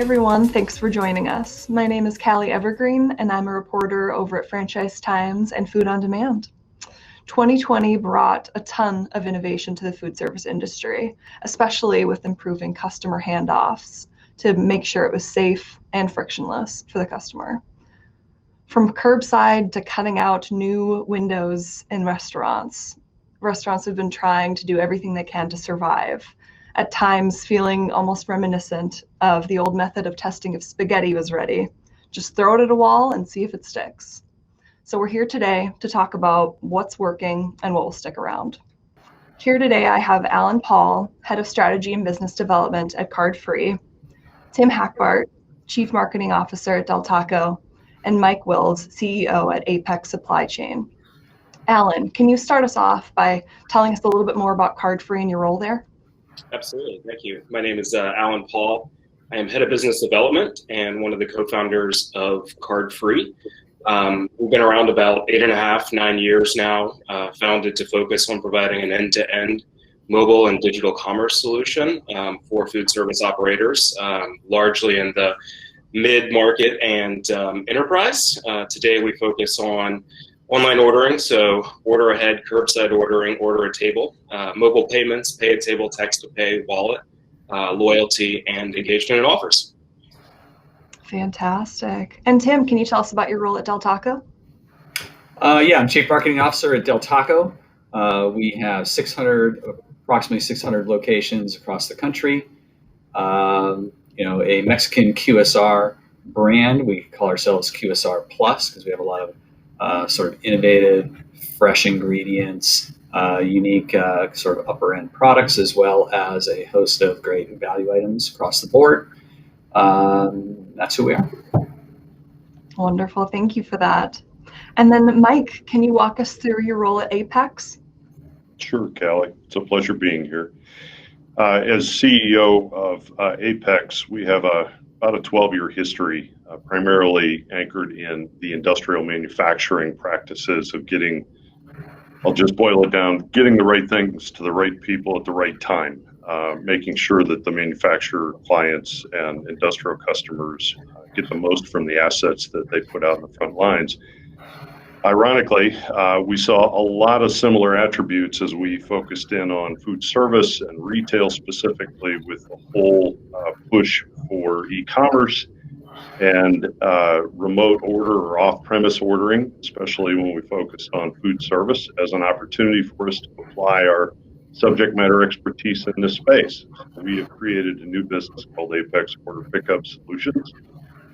everyone, thanks for joining us. My name is Callie Evergreen and I'm a reporter over at Franchise Times and Food on Demand. 2020 brought a ton of innovation to the food service industry, especially with improving customer handoffs to make sure it was safe and frictionless for the customer. From curbside to cutting out new windows in restaurants, restaurants have been trying to do everything they can to survive, at times feeling almost reminiscent of the old method of testing if spaghetti was ready. Just throw it at a wall and see if it sticks. So we're here today to talk about what's working and what will stick around. Here today I have Alan Paul, Head of Strategy and Business Development at Cardfree, Tim Hackbardt, Chief Marketing Officer at Del Taco, and Mike Wills, CEO at Apex Supply Chain. Alan, can you start us off by telling us a little bit more about Cardfree and your role there? Absolutely, thank you. My name is Alan Paul. I am Head of Business Development and one of the co-founders of Cardfree. We've been around about 8.5, 9 years now, founded to focus on providing an end-to-end mobile and digital commerce solution for food service operators, largely in the mid-market and enterprise. Today we focus on online ordering, so order ahead, curbside ordering, order a table, mobile payments, pay a table, text to pay, wallet, loyalty, and engagement and offers. Fantastic. And Tim, can you tell us about your role at Del Taco? Yeah, I'm Chief Marketing Officer at Del Taco. We have approximately 600 locations across the country. A Mexican QSR brand. We call ourselves QSR Plus because we have a lot of sort of innovative, fresh ingredients, unique sort of upper end products, as well as a host of great value items across the board. That's who we are. Wonderful, thank you for that. And then Mike, can you walk us through your role at Apex? Sure, Callie. It's a pleasure being here. As CEO of Apex, we have about a 12-year history, primarily anchored in the industrial manufacturing practices of I'll just boil it down, getting the right things to the right people at the right time, making sure that the manufacturer clients and industrial customers get the most from the assets that they put out in the front lines. Ironically, we saw a lot of similar attributes as we focused in on food service and retail specifically, with the whole push for e-commerce and remote order or off-premise ordering, especially when we focused on food service as an opportunity for us to apply our subject matter expertise in this space. We have created a new business called Apex Order Pickup Solutions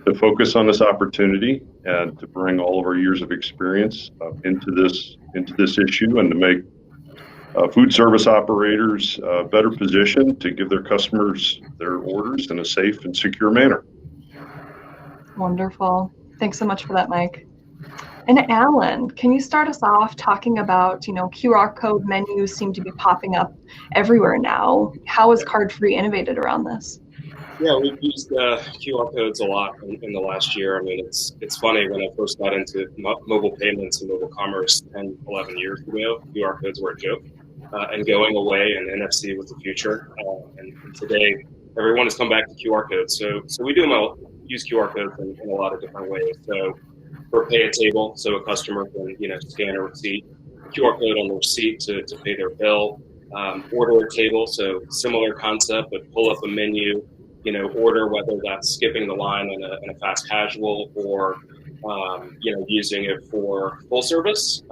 to focus on this opportunity and to bring all of our years of experience into this issue and to make food service operators better positioned to give their customers their orders in a safe and secure manner. Wonderful. Thanks so much for that, Mike. And Alan, can you start us off talking about, QR code menus seem to be popping up everywhere now. How has Cardfree innovated around this? Yeah, we've used QR codes a lot in the last year. I mean, it's funny, when I first got into mobile payments and mobile commerce 10, 11 years ago, QR codes were a joke and going away, and NFC was the future. And today, everyone has come back to QR codes. So we use QR codes in a lot of different ways. So for pay a table, so a customer can scan a receipt, QR code on the receipt to pay their bill, order a table, so similar concept, but pull up a menu, order, whether that's skipping the line in a fast casual or, using it for full service.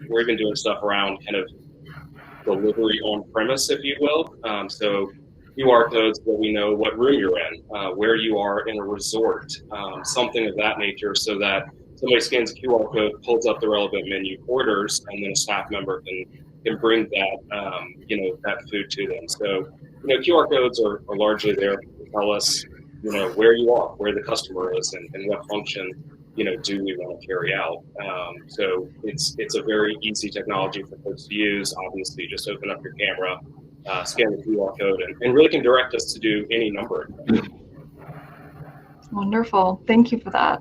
We're even doing stuff around kind of delivery on premise, if you will. So QR codes where we know what room you're in, where you are in a resort, something of that nature, so that somebody scans a QR code, pulls up the relevant menu, orders, and then a staff member can bring that, that food to them. So, QR codes are largely there to tell us, where you are, where the customer is, and what function, do we want to carry out. So it's a very easy technology for folks to use. Obviously, just open up your camera, scan the QR code, and really can direct us to do any number of things. Wonderful. Thank you for that.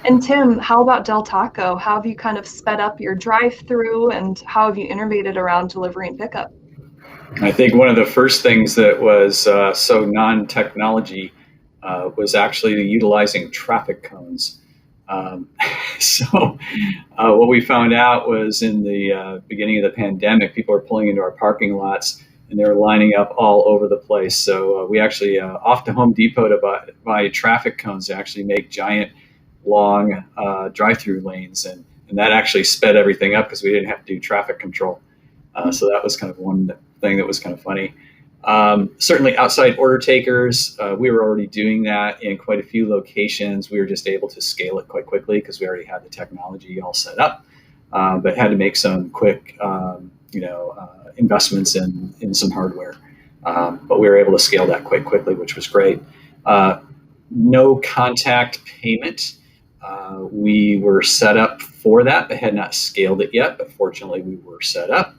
And Tim, how about Del Taco? How have you kind of sped up your drive-through, and how have you innovated around delivery and pickup? I think one of the first things that was so non-technology was actually utilizing traffic cones. So what we found out was in the beginning of the pandemic, people were pulling into our parking lots and they were lining up all over the place. So we actually off to Home Depot to buy traffic cones to actually make giant, long drive-through lanes, and that actually sped everything up because we didn't have to do traffic control. So that was kind of one thing that was kind of funny. Certainly outside order takers, we were already doing that in quite a few locations. We were just able to scale it quite quickly because we already had the technology all set up, but had to make some quick, investments in some hardware. But we were able to scale that quite quickly, which was great. No contact payment. We were set up for that, but had not scaled it yet. But fortunately, we were set up.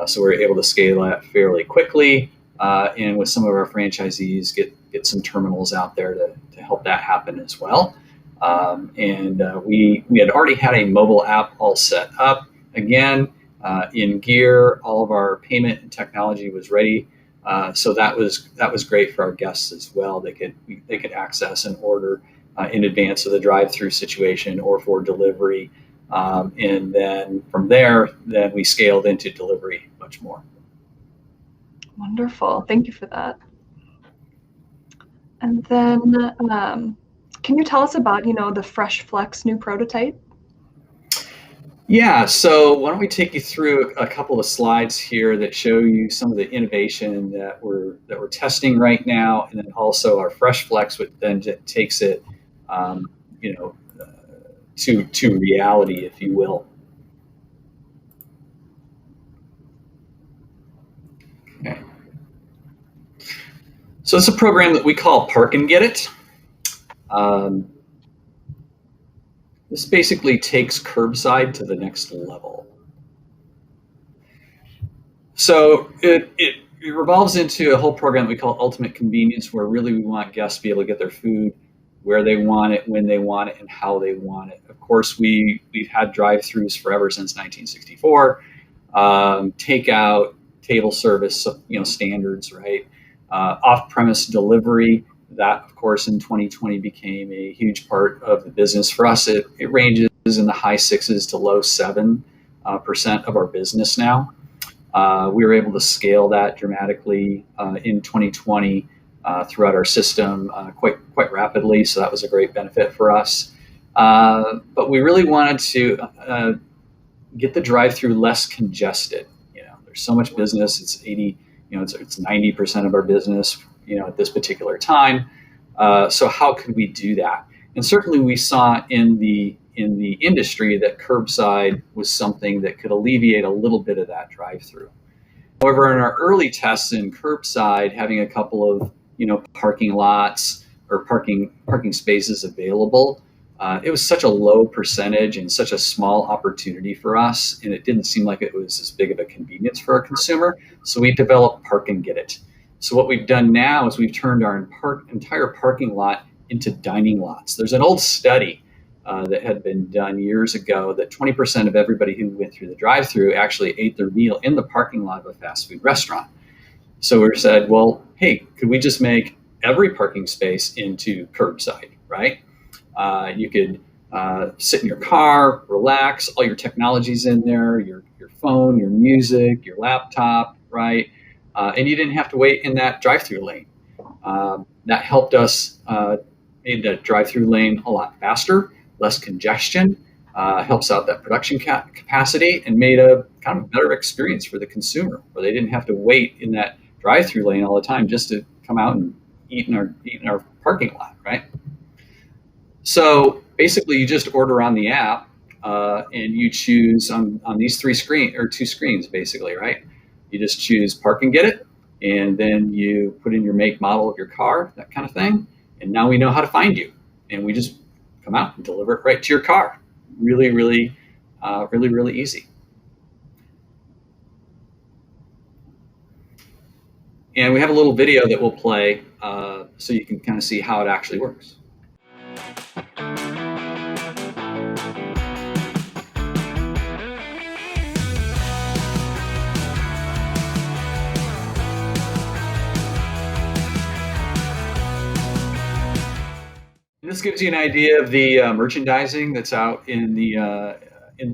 So we were able to scale that fairly quickly. And with some of our franchisees, get some terminals out there to help that happen as well. And we had already had a mobile app all set up. Again, in gear, all of our payment and technology was ready. So that was great for our guests as well. They could access and order in advance of the drive-through situation or for delivery. And then from there, then we scaled into delivery much more. Wonderful. Thank you for that. And then can you tell us about, the Fresh Flex new prototype? Yeah, so why don't we take you through a couple of slides here that show you some of the innovation that we're testing right now, and then also our Fresh Flex, which then takes it, to reality, if you will. Okay. So it's a program that we call Park and Get It. This basically takes curbside to the next level. So it revolves into a whole program that we call Ultimate Convenience, where really we want guests to be able to get their food where they want it, when they want it, and how they want it. Of course, we've had drive-throughs forever since 1964. Takeout, table service, standards, right? Off-premise delivery. That, of course, in 2020 became a huge part of the business for us. It ranges in the high 6s to low 7% of our business now. We were able to scale that dramatically in 2020 throughout our system quite rapidly, so that was a great benefit for us. But we really wanted to get the drive-through less congested. There's so much business. It's 90% of our business, at this particular time. So how could we do that? And certainly we saw in the industry that curbside was something that could alleviate a little bit of that drive-through. However, in our early tests in curbside, having a couple of parking lots or parking spaces available, it was such a low percentage and such a small opportunity for us, and it didn't seem like it was as big of a convenience for our consumer. So we developed Park and Get It. So what we've done now is we've turned our entire parking lot into dining lots. There's an old study that had been done years ago that 20% of everybody who went through the drive-through actually ate their meal in the parking lot of a fast food restaurant. So we said, well, hey, could we just make every parking space into curbside, right? You could sit in your car, relax, all your technology's in there, your phone, your music, your laptop, right? And you didn't have to wait in that drive-through lane. That helped us made that drive-through lane a lot faster, less congestion, helps out that production capacity, and made a kind of better experience for the consumer, where they didn't have to wait in that drive-through lane all the time just to come out and eat in our parking lot, right? So basically, you just order on the app, and you choose on these two screens, basically, right? You just choose Park and Get It, and then you put in your make, model of your car, that kind of thing, and now we know how to find you, and we just come out and deliver it right to your car. Really, really easy. And we have a little video that we'll play so you can kind of see how it actually works. This gives you an idea of the merchandising that's out in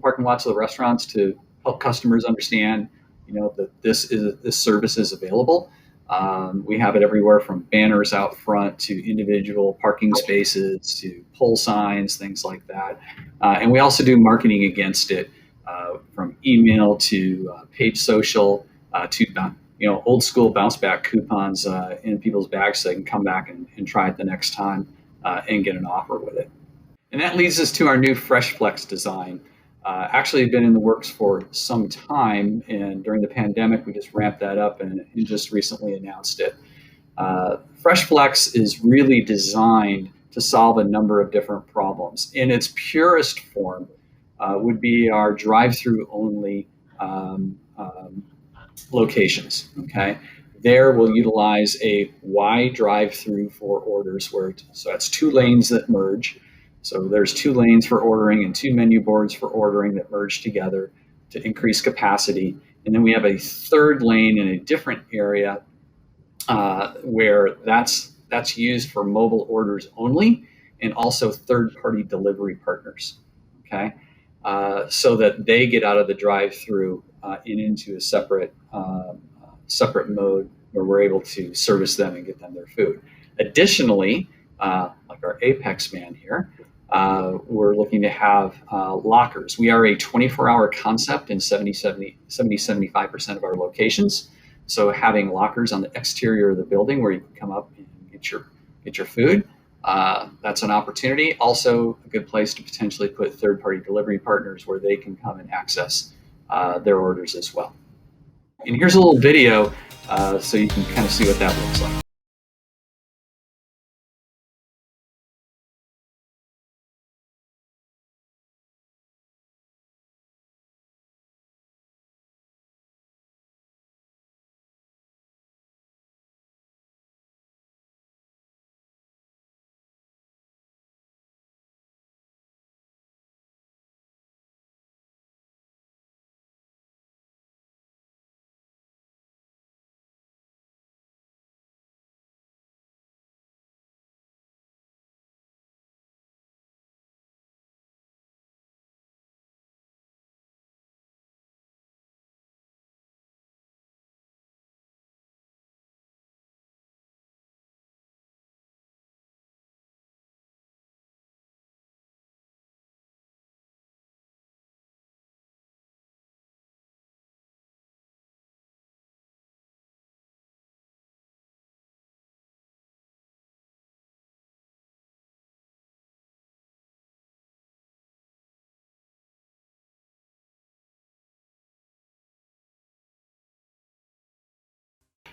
parking lots of the restaurants to help customers understand, that this service is available. We have it everywhere from banners out front to individual parking spaces to pole signs, things like that. And we also do marketing against it, from email to paid social to old school bounce back coupons in people's bags so they can come back and try it the next time and get an offer with it. And that leads us to our new Fresh Flex design. Actually been in the works for some time, and during the pandemic we just ramped that up and just recently announced it. Fresh Flex is really designed to solve a number of different problems. In its purest form would be our drive-through only locations. Okay, there we'll utilize a Y drive-through for orders, so that's 2 lanes that merge. So there's 2 lanes for ordering and 2 menu boards for ordering that merge together to increase capacity. And then we have a 3rd lane in a different area where that's used for mobile orders only, and also third-party delivery partners. Okay, so that they get out of the drive-through and into a separate mode where we're able to service them and get them their food. Additionally, like our Apex man here, we're looking to have lockers. We are a 24-hour concept in 75% of our locations. So having lockers on the exterior of the building where you can come up and get your food, that's an opportunity. Also a good place to potentially put third-party delivery partners where they can come and access their orders as well. And here's a little video so you can kind of see what that looks like.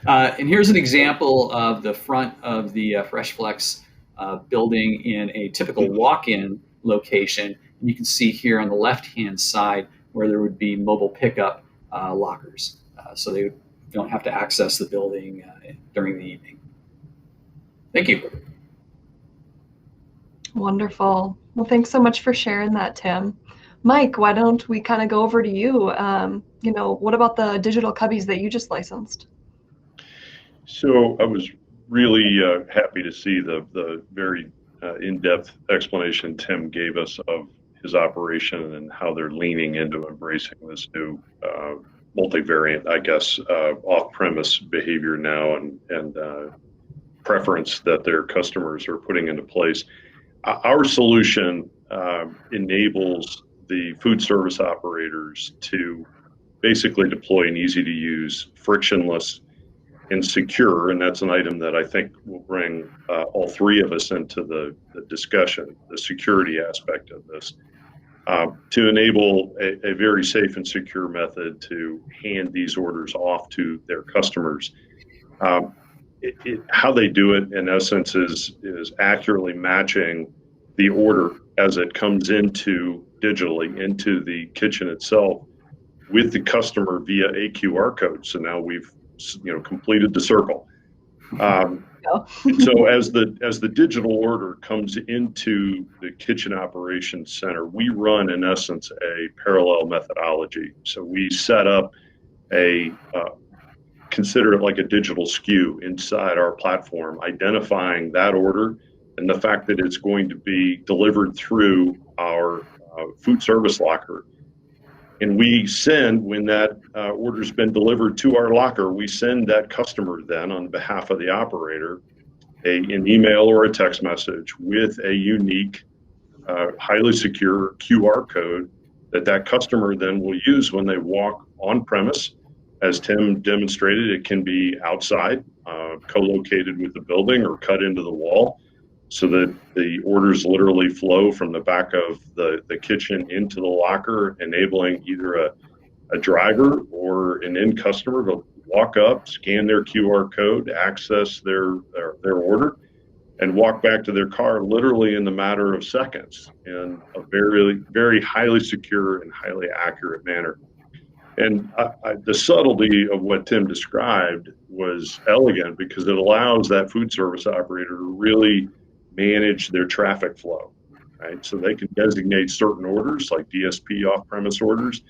And here's an example of the front of the Fresh Flex building in a typical walk-in location. And you can see here on the left-hand side where there would be mobile pickup lockers. So they don't have to access the building during the evening. Thank you. Wonderful. Well, thanks so much for sharing that, Tim. Mike, why don't we kind of go over to you? What about the digital cubbies that you just licensed? So I was really happy to see the very in-depth explanation Tim gave us of his operation and how they're leaning into embracing this new multivariant, I guess, off-premise behavior now and preference that their customers are putting into place. Our solution enables the food service operators to basically deploy an easy-to-use, frictionless, and secure, and that's an item that I think will bring all 3 of us into the discussion, the security aspect of this, to enable a very safe and secure method to hand these orders off to their customers. How they do it, in essence, is accurately matching the order as it comes digitally into the kitchen itself with the customer via a QR code. So now we've completed the circle. So as the digital order comes into the kitchen operations center, we run, in essence, a parallel methodology. So we set up consider it like a digital SKU inside our platform, identifying that order and the fact that it's going to be delivered through our food service locker. And we send, when that order's been delivered to our locker, we send that customer then on behalf of the operator an email or a text message with a unique, highly secure QR code that customer then will use when they walk on premise. As Tim demonstrated, it can be outside, co-located with the building or cut into the wall, so that the orders literally flow from the back of the kitchen into the locker, enabling either a driver or an end customer to walk up, scan their QR code, access their order, and walk back to their car literally in the matter of seconds in a very, very highly secure and highly accurate manner. And the subtlety of what Tim described was elegant, because it allows that food service operator to really manage their traffic flow, right? So they can designate certain orders, like DSP off-premise orders,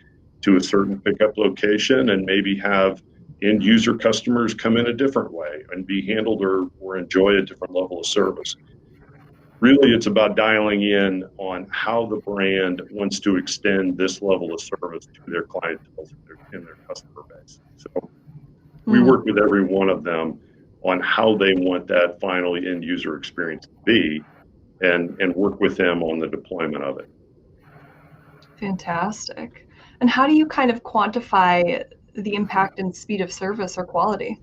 to a certain pickup location, and maybe have end user customers come in a different way and be handled or enjoy a different level of service. Really, it's about dialing in on how the brand wants to extend this level of service to their clientele in their customer base. So we work with every one of them on how they want that final end user experience to be, and work with them on the deployment of it. Fantastic. And how do you kind of quantify the impact and speed of service or quality?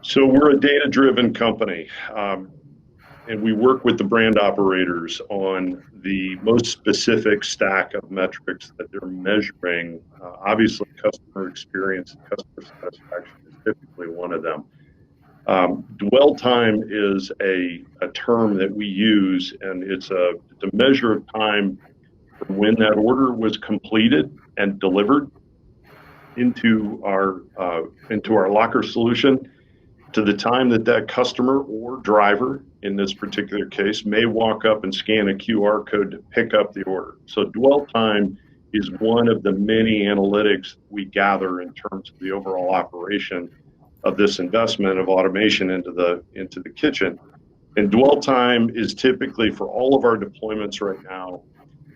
So we're a data-driven company, and we work with the brand operators on the most specific stack of metrics that they're measuring. Obviously, customer experience and customer satisfaction is typically one of them. Dwell time is a term that we use, and it's a measure of time from when that order was completed and delivered into our locker solution to the time that customer or driver, in this particular case, may walk up and scan a QR code to pick up the order. So dwell time is one of the many analytics we gather in terms of the overall operation of this investment of automation into the kitchen. And dwell time is typically, for all of our deployments right now,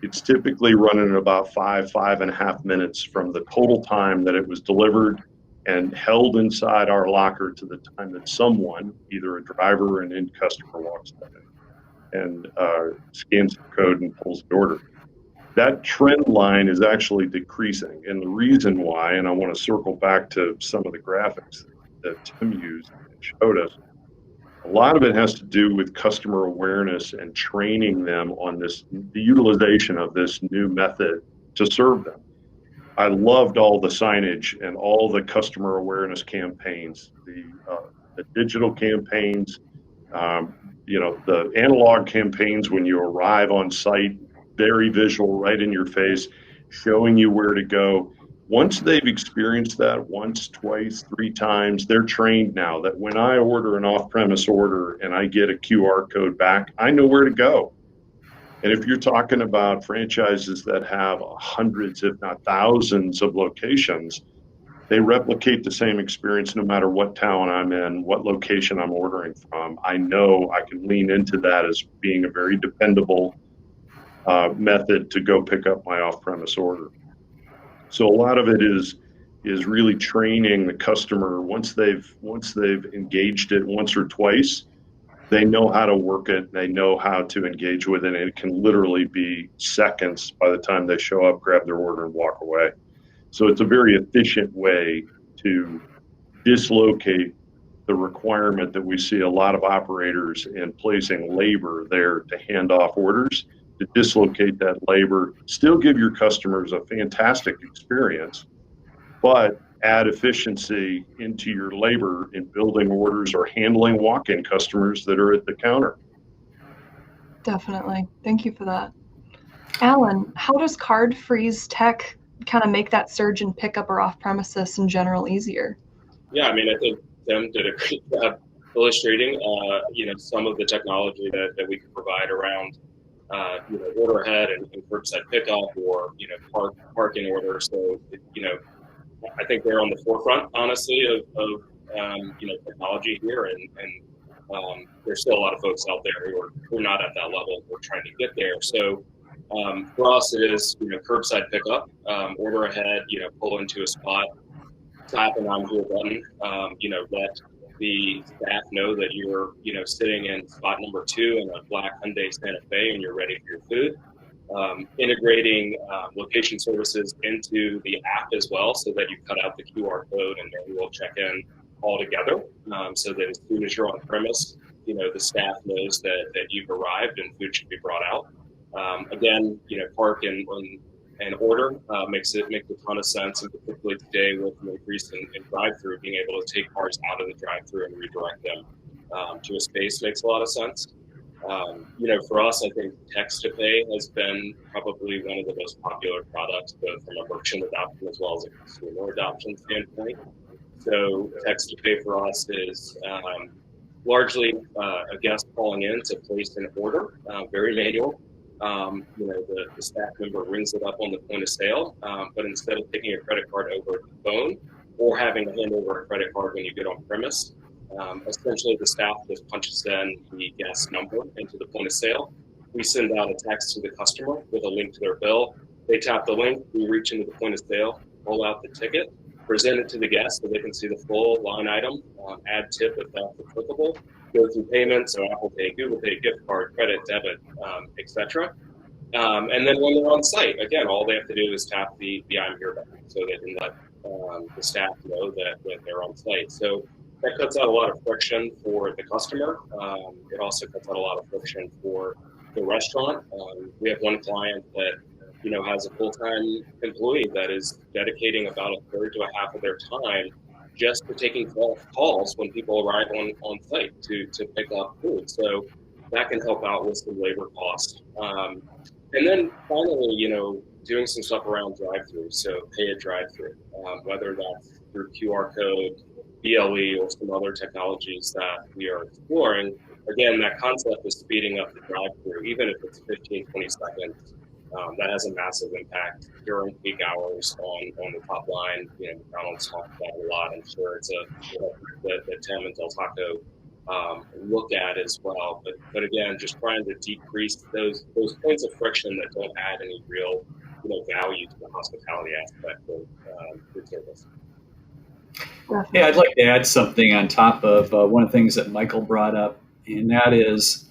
it's typically running at about 5.5 minutes from the total time that it was delivered and held inside our locker to the time that someone, either a driver or an end customer, walks in and scans the code and pulls the order. That trend line is actually decreasing. And the reason why, and I want to circle back to some of the graphics that Tim used and showed us, a lot of it has to do with customer awareness and training them on the utilization of this new method to serve them. I loved all the signage and all the customer awareness campaigns, the digital campaigns, the analog campaigns when you arrive on site, very visual, right in your face, showing you where to go. Once they've experienced that once, twice, 3 times, they're trained now that when I order an off-premise order and I get a QR code back, I know where to go. And if you're talking about franchises that have hundreds, if not thousands of locations, they replicate the same experience no matter what town I'm in, what location I'm ordering from. I know I can lean into that as being a very dependable method to go pick up my off-premise order. So a lot of it is really training the customer. Once they've engaged it once or twice, they know how to work it. They know how to engage with it. And it can literally be seconds by the time they show up, grab their order, and walk away. So it's a very efficient way to dislocate the requirement that we see a lot of operators in placing labor there to hand off orders, to dislocate that labor, still give your customers a fantastic experience, but add efficiency into your labor in building orders or handling walk-in customers that are at the counter. Definitely. Thank you for that. Alan, how does Cardfree's tech kind of make that surge in pickup or off-premises in general easier? Yeah, I mean, I think Tim did a great job illustrating, some of the technology that we can provide around, order ahead and curbside pickup, or, parking order. So, I think they're on the forefront, honestly, of technology here, and there's still a lot of folks out there who are not at that level. We're trying to get there. So for us, it is curbside pickup, order ahead, pull into a spot, tap an I'm here button, let the staff know that you're sitting in spot number 2 in a black Hyundai Santa Fe and you're ready for your food. Integrating location services into the app as well, so that you cut out the QR code and then we'll check in all together, so that as soon as you're on premise, the staff knows that you've arrived and food should be brought out. Again, park and order makes a ton of sense, and particularly today with an increase in drive-through, being able to take cars out of the drive-through and redirect them to a space makes a lot of sense. For us, I think text to pay has been probably one of the most popular products, both from a merchant adoption as well as a consumer adoption standpoint. So text to pay for us is largely a guest calling in to place an order, very manual. The staff member rings it up on the point of sale, but instead of taking a credit card over the phone or having to hand over a credit card when you get on premise, essentially the staff just punches in the guest number into the point of sale. We send out a text to the customer with a link to their bill. They tap the link, we reach into the point of sale, pull out the ticket, present it to the guest so they can see the full line item, add tip if that's applicable, go through payments, so Apple Pay, Google Pay, gift card, credit, debit, etc. And then when they're on site, again, all they have to do is tap the I'm here button so they can let the staff know that they're on site. So that cuts out a lot of friction for the customer. It also cuts out a lot of friction for the restaurant. We have one client that has a full-time employee that is dedicating about a third to a half of their time just for taking calls when people arrive on site to pick up food. So that can help out with some labor costs. And then finally, doing some stuff around drive-through. So pay a drive-through, whether that's through QR code, BLE, or some other technologies that we are exploring. Again, that concept is speeding up the drive-through, even if it's 15, 20 seconds. That has a massive impact during peak hours on the top line. McDonald's talks about it a lot. I'm sure it's that Tim and Del Taco look at as well. But again, just trying to decrease those points of friction that don't add any real value to the hospitality aspect of food service. Yeah, I'd like to add something on top of one of the things that Michael brought up, and that is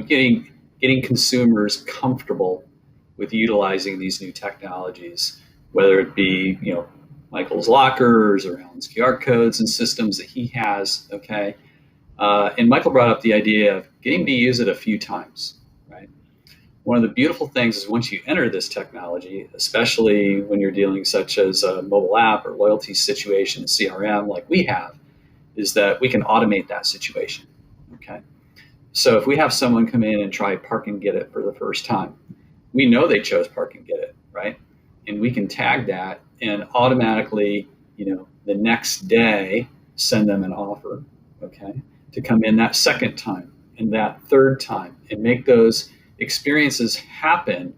getting consumers comfortable with utilizing these new technologies, whether it be Michael's lockers or Alan's QR codes and systems that he has. Okay, and Michael brought up the idea of getting to use it a few times. Right. One of the beautiful things is once you enter this technology, especially when you're dealing such as a mobile app or loyalty situation, CRM like we have, is that we can automate that situation. Okay. So if we have someone come in and try Park and Get It for the first time, we know they chose Park and Get It, right? And we can tag that and automatically, the next day send them an offer, okay, to come in that second time and that third time and make those experiences happen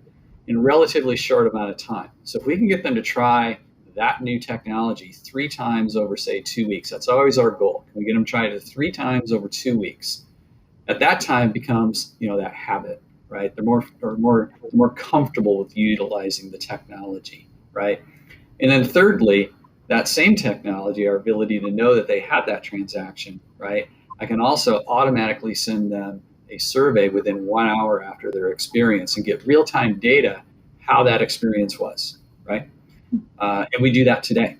in a relatively short amount of time. So if we can get them to try that new technology 3 times over, say, 2 weeks, that's always our goal. Can we get them to try it 3 times over 2 weeks? At that time becomes, that habit, right? They're more comfortable with utilizing the technology, right? And then thirdly, that same technology, our ability to know that they had that transaction, right? I can also automatically send them a survey within 1 hour after their experience and get real-time data how that experience was, right? And we do that today.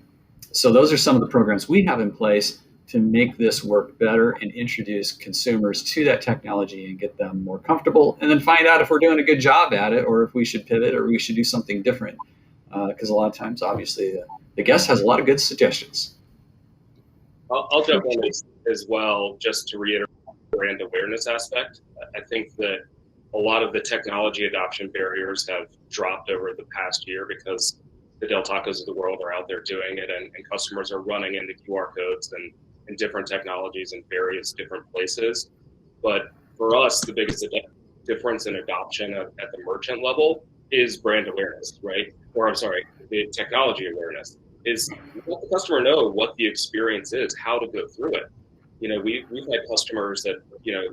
So those are some of the programs we have in place to make this work better and introduce consumers to that technology and get them more comfortable, and then find out if we're doing a good job at it or if we should pivot or we should do something different. Because a lot of times, obviously, the guest has a lot of good suggestions. I'll jump in as well, just to reiterate the brand awareness aspect. I think that a lot of the technology adoption barriers have dropped over the past year because the Del Tacos of the world are out there doing it, and customers are running into QR codes and different technologies in various different places. But for us, the biggest difference in adoption at the merchant level is brand awareness, right? Or I'm sorry, the technology awareness is let the customer know what the experience is, how to go through it. we've had customers that,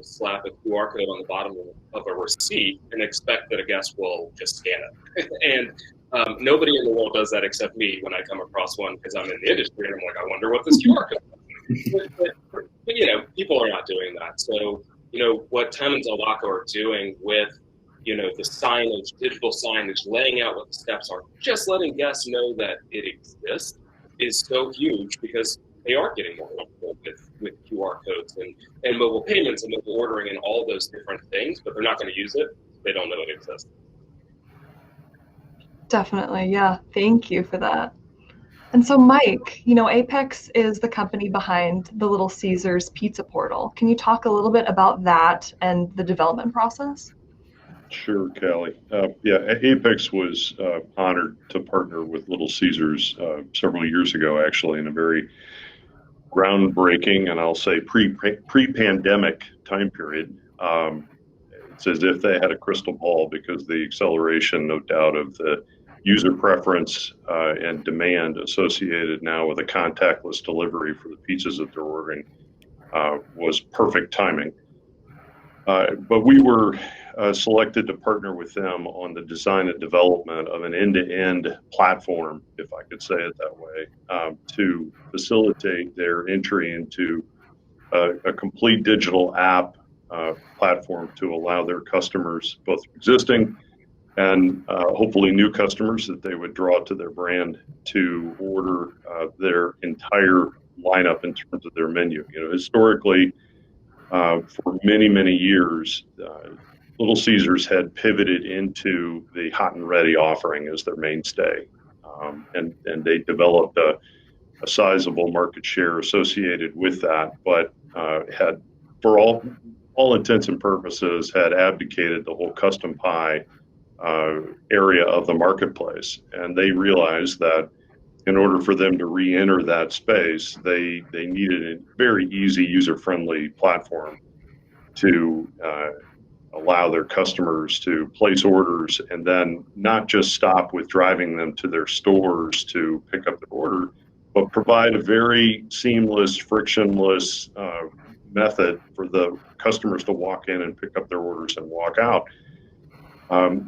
slap a QR code on the bottom of a receipt and expect that a guest will just scan it. And nobody in the world does that except me when I come across one, because I'm in the industry and I'm like, I wonder what this QR code is. But people are not doing that. So, what Tim and Delvaco are doing with, the signage, digital signage, laying out what the steps are, just letting guests know that it exists is so huge, because they are getting more comfortable with QR codes and mobile payments and mobile ordering and all those different things, but they're not going to use it. They don't know it exists. Definitely. Yeah. Thank you for that. And so, Mike, Apex is the company behind the Little Caesars pizza portal. Can you talk a little bit about that and the development process? Sure, Callie. Yeah, Apex was honored to partner with Little Caesars several years ago, actually, in a very groundbreaking, and I'll say pre-pandemic time period. It's as if they had a crystal ball, because the acceleration, no doubt, of the user preference and demand associated now with a contactless delivery for the pizzas that they're ordering was perfect timing. But we were selected to partner with them on the design and development of an end-to-end platform, if I could say it that way, to facilitate their entry into a complete digital app platform to allow their customers, both existing and hopefully new customers that they would draw to their brand, to order their entire lineup in terms of their menu. Historically, for many, many years, Little Caesars had pivoted into the hot and ready offering as their mainstay, and they developed a sizable market share associated with that, but had, for all intents and purposes, had abdicated the whole custom pie area of the marketplace. And they realized that in order for them to re-enter that space, they needed a very easy, user-friendly platform to allow their customers to place orders, and then not just stop with driving them to their stores to pick up their order, but provide a very seamless, frictionless method for the customers to walk in and pick up their orders and walk out.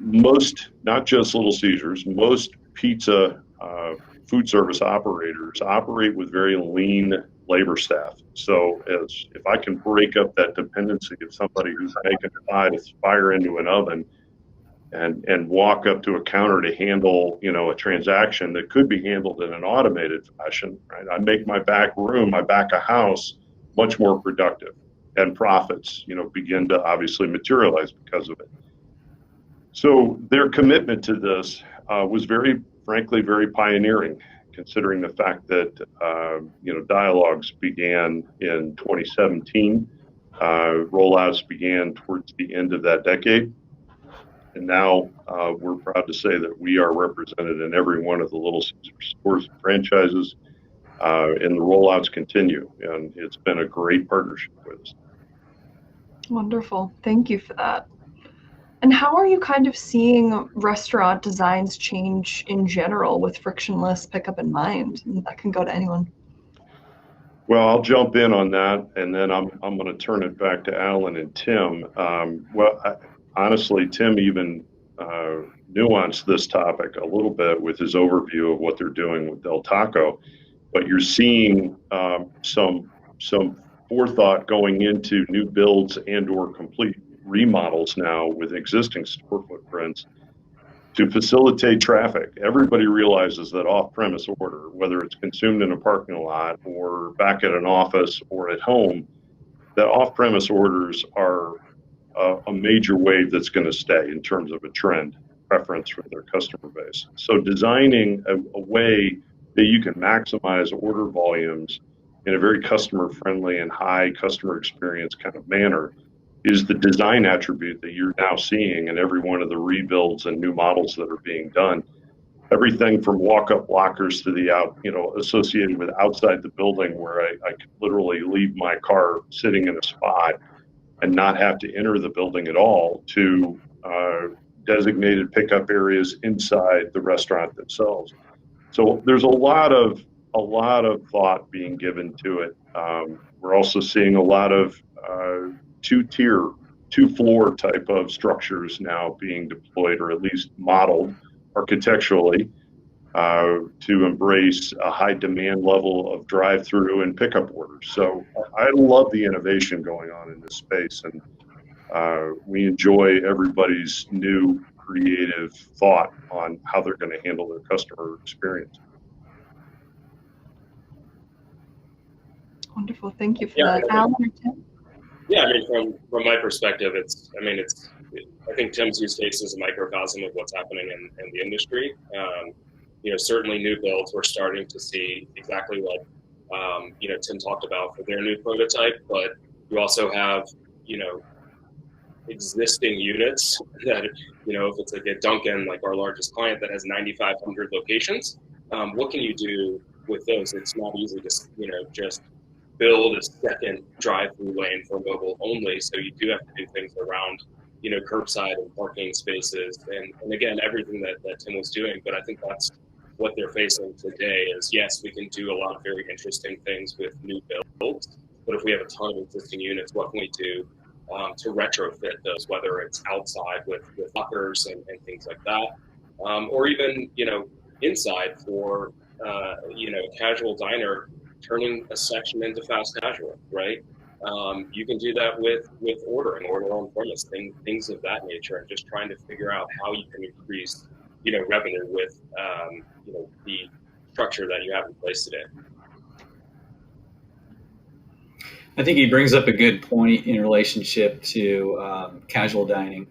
Most, not just Little Caesars, most pizza food service operators operate with very lean labor staff. So if I can break up that dependency of somebody who's making a pie to fire into an oven and walk up to a counter to handle, a transaction that could be handled in an automated fashion, right? I make my back of house much more productive, and profits, begin to obviously materialize because of it. So their commitment to this was frankly, very pioneering, considering the fact that, dialogues began in 2017. Rollouts began towards the end of that decade. And now we're proud to say that we are represented in every one of the Little Caesars stores and franchises, and the rollouts continue. And it's been a great partnership with us. Wonderful. Thank you for that. And how are you kind of seeing restaurant designs change in general with frictionless pickup in mind? And that can go to anyone. Well, I'll jump in on that, and then I'm going to turn it back to Alan and Tim. Honestly, Tim even nuanced this topic a little bit with his overview of what they're doing with Del Taco. But you're seeing some forethought going into new builds and/or complete remodels now with existing store footprints to facilitate traffic. Everybody realizes that off-premise order, whether it's consumed in a parking lot or back at an office or at home, that off-premise orders are a major wave that's going to stay in terms of a trend preference for their customer base. So designing a way that you can maximize order volumes in a very customer-friendly and high customer experience kind of manner is the design attribute that you're now seeing in every one of the rebuilds and new models that are being done. Everything from walk-up lockers to the associated with outside the building, where I could literally leave my car sitting in a spot and not have to enter the building at all, to designated pickup areas inside the restaurant themselves. So there's a lot of a lot of thought being given to it. We're also seeing a lot of two-tier, two-floor type of structures now being deployed, or at least modeled architecturally, to embrace a high demand level of drive-through and pickup orders. So I love the innovation going on in this space, and we enjoy everybody's new creative thought on how they're going to handle their customer experience. Wonderful, thank you for that. Alan or Tim? Yeah, I mean, from my perspective, I think Tim's use case is a microcosm of what's happening in the industry. Certainly new builds, we're starting to see exactly what, Tim talked about for their new prototype, but you also have, existing units that, if it's like a Dunkin', like our largest client that has 9,500 locations, what can you do with those? It's not easy to, just build a second drive-through lane for mobile only. So you do have to do things around, curbside and parking spaces. And again, everything that Tim was doing, but I think that's what they're facing today is, yes, we can do a lot of very interesting things with new builds, but if we have a ton of existing units, what can we do to retrofit those, whether it's outside with lockers and things like that, or even, inside for, casual diner, turning a section into fast casual, right? You can do that with order on premise, things of that nature, and just trying to figure out how you can increase, revenue with, the structure that you have in place today. I think he brings up a good point in relationship to casual dining.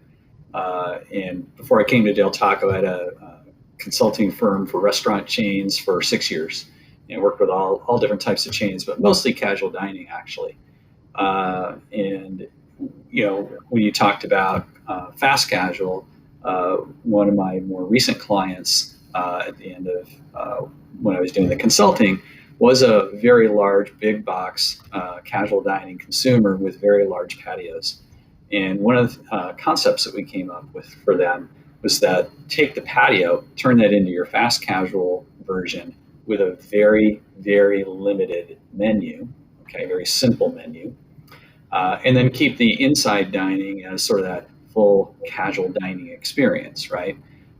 And before I came to Del Taco, I had a consulting firm for restaurant chains for 6 years. And worked with all different types of chains, but mostly casual dining, actually. And when you talked about fast casual, one of my more recent clients at the end of when I was doing the consulting was a very large, big box casual dining consumer with very large patios. And one of the concepts that we came up with for them was that take the patio, turn that into your fast casual version with a very, very limited menu, very simple menu, and then keep the inside dining as sort of that full casual dining experience, right?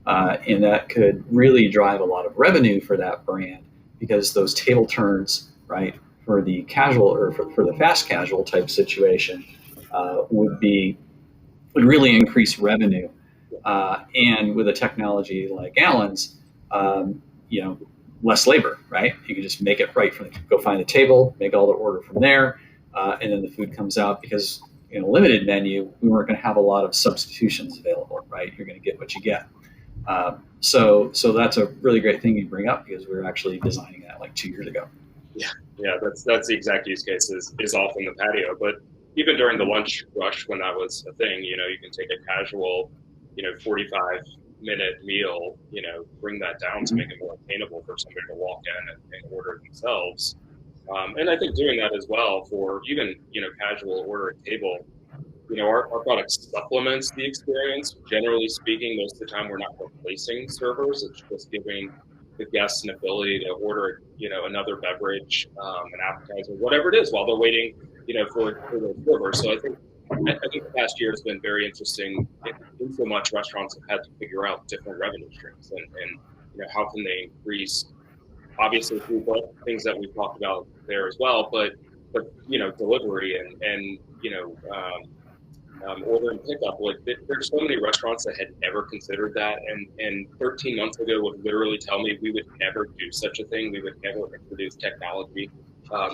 And that could really drive a lot of revenue for that brand because those table turns, right, for the casual or for the fast casual type situation would really increase revenue. And with a technology like Alan's, less labor, right? You can just make it right go find the table, make all the order from there, and then the food comes out because in a limited menu, we weren't going to have a lot of substitutions available, right? You're going to get what you get. So that's a really great thing you bring up because we were actually designing that like 2 years ago. Yeah, that's the exact use case is often the patio, but even during the lunch rush when that was a thing, you can take a casual, 45-minute meal, bring that down to make it more attainable for somebody to walk in and order themselves. And I think doing that as well for even, casual order at table, our product supplements the experience. Generally speaking, most of the time we're not replacing servers. It's just giving the guests an ability to order, another beverage, an appetizer, whatever it is while they're waiting, for the server. So I think the past year has been very interesting in so much restaurants have had to figure out different revenue streams and how can they increase, obviously throughput, things that we've talked about there as well, but delivery and order and pickup. Like there's so many restaurants that had never considered that, and 13 months ago would literally tell me we would never do such a thing. We would never introduce technology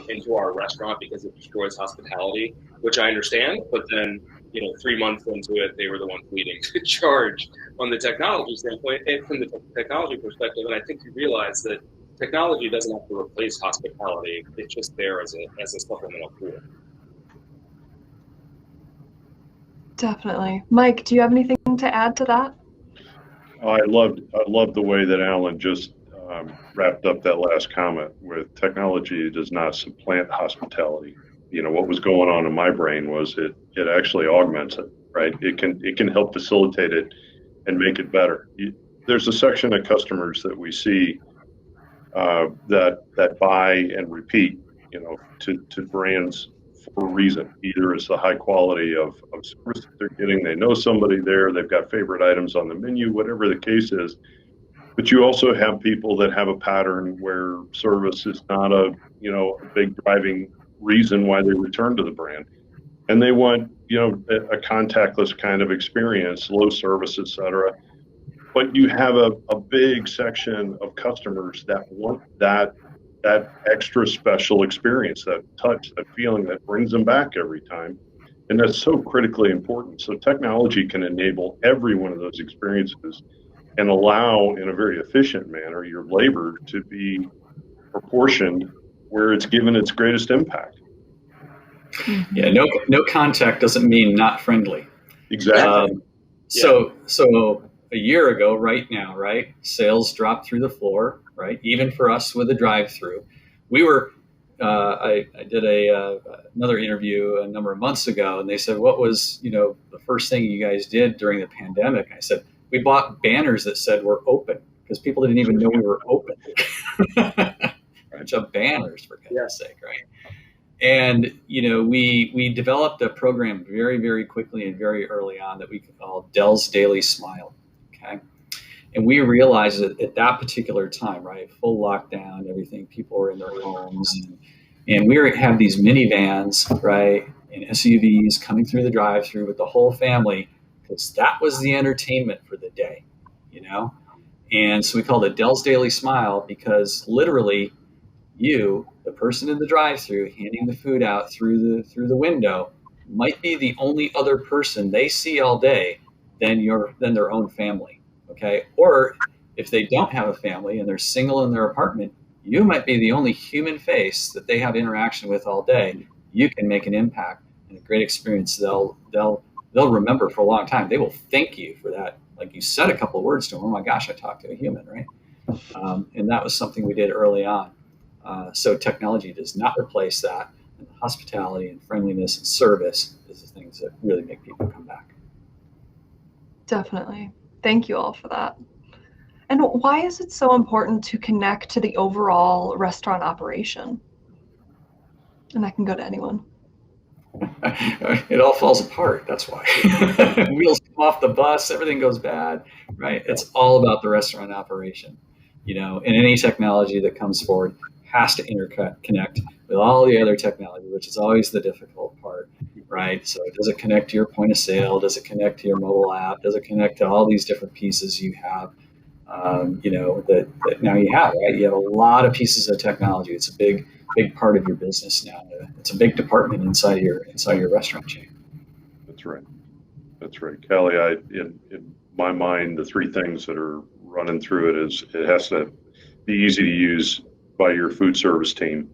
into our restaurant because it destroys hospitality, which I understand. But then 3 months into it, they were the ones leading the charge on the technology standpoint and from the technology perspective. And I think you realize that technology doesn't have to replace hospitality. It's just there as a supplemental tool. Definitely. Mike, do you have anything to add to that? I loved the way that Alan just wrapped up that last comment with technology does not supplant hospitality. What was going on in my brain was it actually augments it, right? It can help facilitate it and make it better. There's a section of customers that we see that buy and repeat, to brands for a reason. Either it's the high quality of service that they're getting, they know somebody there, they've got favorite items on the menu, whatever the case is. But you also have people that have a pattern where service is not a big driving reason why they return to the brand, and they want a contactless kind of experience, low service, etc. But you have a big section of customers that want that extra special experience, that touch, that feeling that brings them back every time. And that's so critically important. So technology can enable every one of those experiences and allow, in a very efficient manner, your labor to be proportioned where it's given its greatest impact. Yeah, no contact doesn't mean not friendly. Exactly. So a year ago, right now, right, sales dropped through the floor, right? Even for us with a drive-through, we were. I did another interview a number of months ago, and they said, "What was the first thing you guys did during the pandemic?" I said, "We bought banners that said we're open because people didn't even know we were open." Bunch of banners, for goodness sake, right? And we developed a program very, very quickly and very early on that we call Dell's Daily Smile. Okay, and we realized that at that particular time, right, full lockdown, everything, people were in their homes, and we have these minivans, right, and SUVs coming through the drive-through with the whole family, because that was the entertainment for the day, And so we called it Dell's Daily Smile because literally, you, the person in the drive-through handing the food out through the window, might be the only other person they see all day than their own family. Okay, or if they don't have a family and they're single in their apartment, you might be the only human face that they have interaction with all day. You can make an impact and a great experience. They'll remember for a long time. They will thank you for that. Like you said a couple of words to them. Oh my gosh, I talked to a human, right? And that was something we did early on. So technology does not replace that. And hospitality and friendliness and service is the things that really make people come back. Definitely. Thank you all for that. And why is it so important to connect to the overall restaurant operation? And that can go to anyone. It all falls apart. That's why. Wheels come off the bus, everything goes bad, right? It's all about the restaurant operation, and any technology that comes forward has to interconnect with all the other technology, which is always the difficult part, right? So does it connect to your point of sale? Does it connect to your mobile app? Does it connect to all these different pieces you have, that now you have, right? You have a lot of pieces of technology. It's a big part of your business now. It's a big department inside your restaurant chain. That's right. Callie, in my mind, the three things that are running through it is it has to be easy to use by your food service team.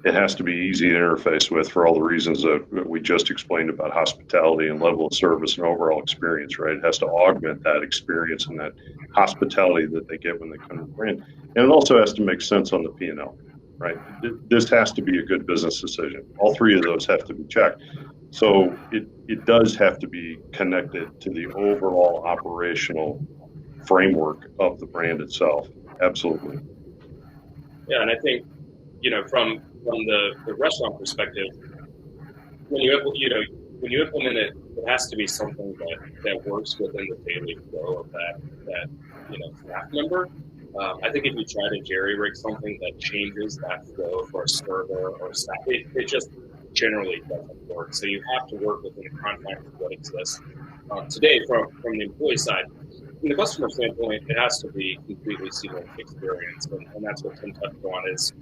It has to be easy to interface with for all the reasons that we just explained about hospitality and level of service and overall experience, right? It has to augment that experience and that hospitality that they get when they come to the brand. And it also has to make sense on the P&L, right? This has to be a good business decision. All three of those have to be checked. So it does have to be connected to the overall operational framework of the brand itself. Absolutely. Yeah, and I think, from the restaurant perspective, when you implement it, it has to be something that works within the daily flow of that staff member. I think if you try to jerry-rig something that changes that flow for a server or staff, it just generally doesn't work. So you have to work within the confines of what exists today from the employee side. From the customer standpoint, it has to be completely seamless experience, and that's what Tim touched on. Is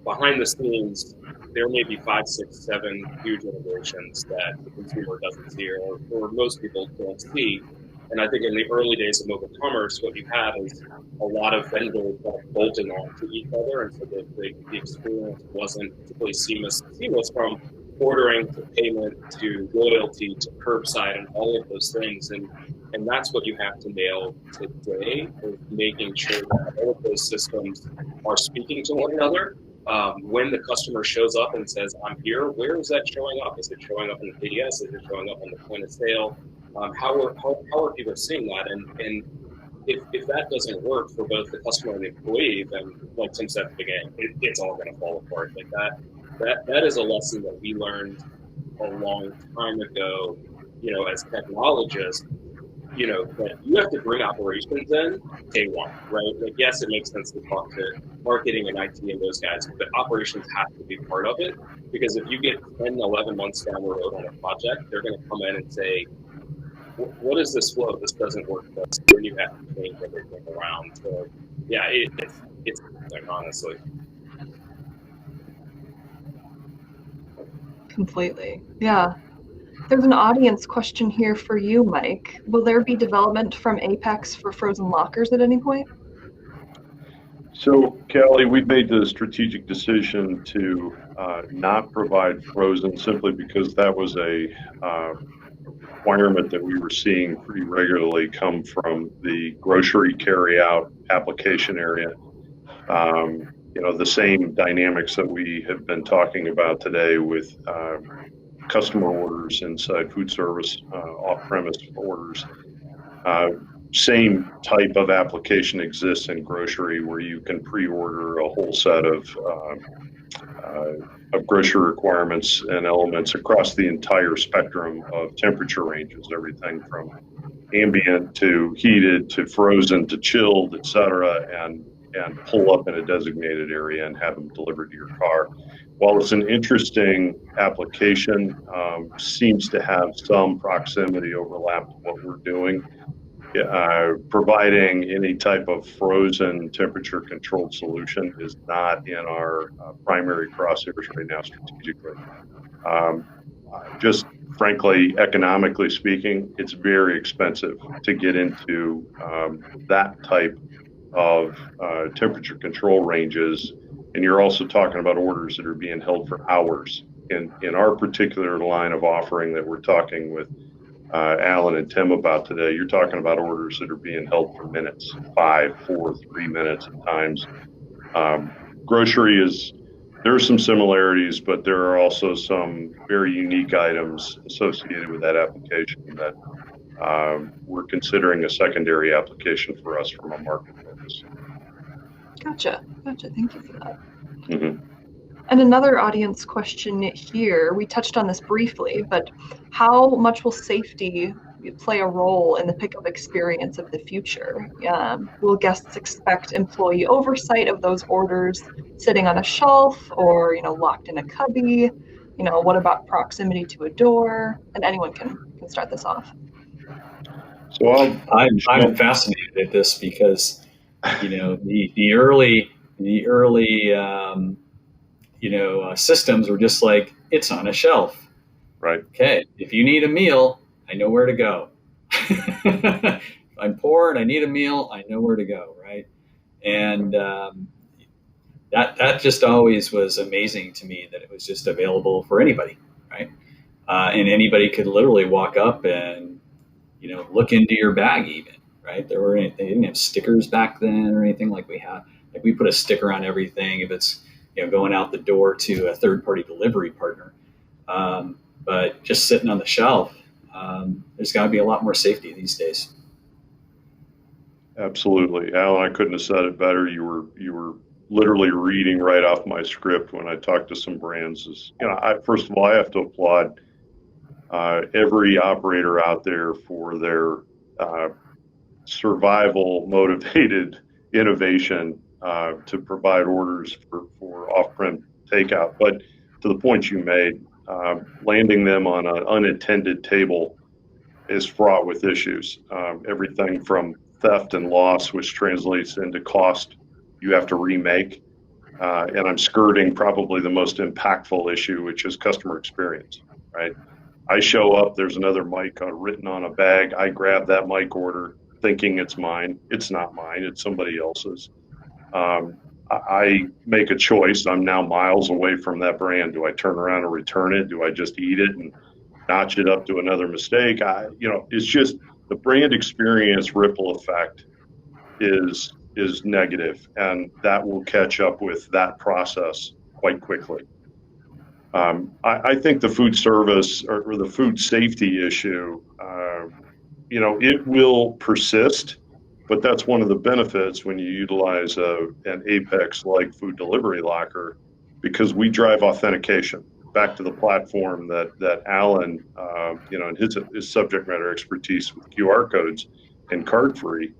behind the scenes, there may be 5, 6, 7 huge integrations that the consumer doesn't see or most people don't see. And I think in the early days of mobile commerce, what you have is a lot of vendors bolting on to each other, and so the experience wasn't particularly seamless from ordering to payment to loyalty to curbside and all of those things. And that's what you have to nail today, is making sure that all of those systems are speaking to one another. When the customer shows up and says, I'm here, where is that showing up? Is it showing up in the PDS? Is it showing up on the point of sale? How are people seeing that? And if that doesn't work for both the customer and the employee, then like Tim said at the beginning, it's all going to fall apart. Like that is a lesson that we learned a long time ago, as technologists, that you have to bring operations in day one, right? Like, yes, it makes sense to talk to marketing and IT and those guys, but operations have to be part of it, because if you get 10, 11 months down the road on a project, they're going to come in and say, what is this flow? This doesn't work for us. Then you have to change everything around. So, yeah, it's like, honestly. Completely. Yeah. There's an audience question here for you, Mike. Will there be development from Apex for frozen lockers at any point? So, Callie, we've made the strategic decision to not provide frozen simply because that was a requirement that we were seeing pretty regularly come from the grocery carryout application area. The same dynamics that we have been talking about today with customer orders inside food service, off-premise orders. Same type of application exists in grocery, where you can pre-order a whole set of grocery requirements and elements across the entire spectrum of temperature ranges, everything from ambient to heated to frozen to chilled, et cetera, and pull up in a designated area and have them delivered to your car. While it's an interesting application, seems to have some proximity overlap to what we're doing. Providing any type of frozen temperature controlled solution is not in our primary crosshairs right now strategically. Just frankly, economically speaking, it's very expensive to get into that type of temperature control ranges. And you're also talking about orders that are being held for hours. In our particular line of offering that we're talking with Alan and Tim about today, you're talking about orders that are being held for minutes, 5, 4, 3 minutes at times. Grocery there are some similarities, but there are also some very unique items associated with that application that we're considering a secondary application for us from a market focus. Gotcha. Thank you for that. Mm-hmm. And another audience question here, we touched on this briefly, but how much will safety play a role in the pickup experience of the future? Will guests expect employee oversight of those orders sitting on a shelf or, locked in a cubby? What about proximity to a door? And anyone can start this off. So I'm fascinated at this because, the early systems were just like, it's on a shelf. Right. Okay. If you need a meal, I know where to go. I'm poor and I need a meal, I know where to go. Right. And that just always was amazing to me, that it was just available for anybody. Right. And anybody could literally walk up and, look into your bag even. Right. They didn't have stickers back then or anything like we have. Like, we put a sticker on everything if it's, going out the door to a third-party delivery partner. But just sitting on the shelf, there's got to be a lot more safety these days. Absolutely, Alan. I couldn't have said it better. You were literally reading right off my script when I talked to some brands. First of all, I have to applaud every operator out there for their survival motivated innovation to provide orders for off-prem takeout. But to the point you made, landing them on an unattended table is fraught with issues. Everything from theft and loss, which translates into cost you have to remake. And I'm skirting probably the most impactful issue, which is customer experience, right? I show up, there's another mic written on a bag. I grab that mic order thinking it's mine. It's not mine, it's somebody else's. I make a choice. I'm now miles away from that brand. Do I turn around and return it? Do I just eat it and notch it up to another mistake? It's just the brand experience ripple effect is negative, and that will catch up with that process quite quickly. I think the food service or the food safety issue, it will persist But that's one of the benefits when you utilize an Apex-like food delivery locker, because we drive authentication back to the platform that Alan, and his subject matter expertise with QR codes and Cardfree.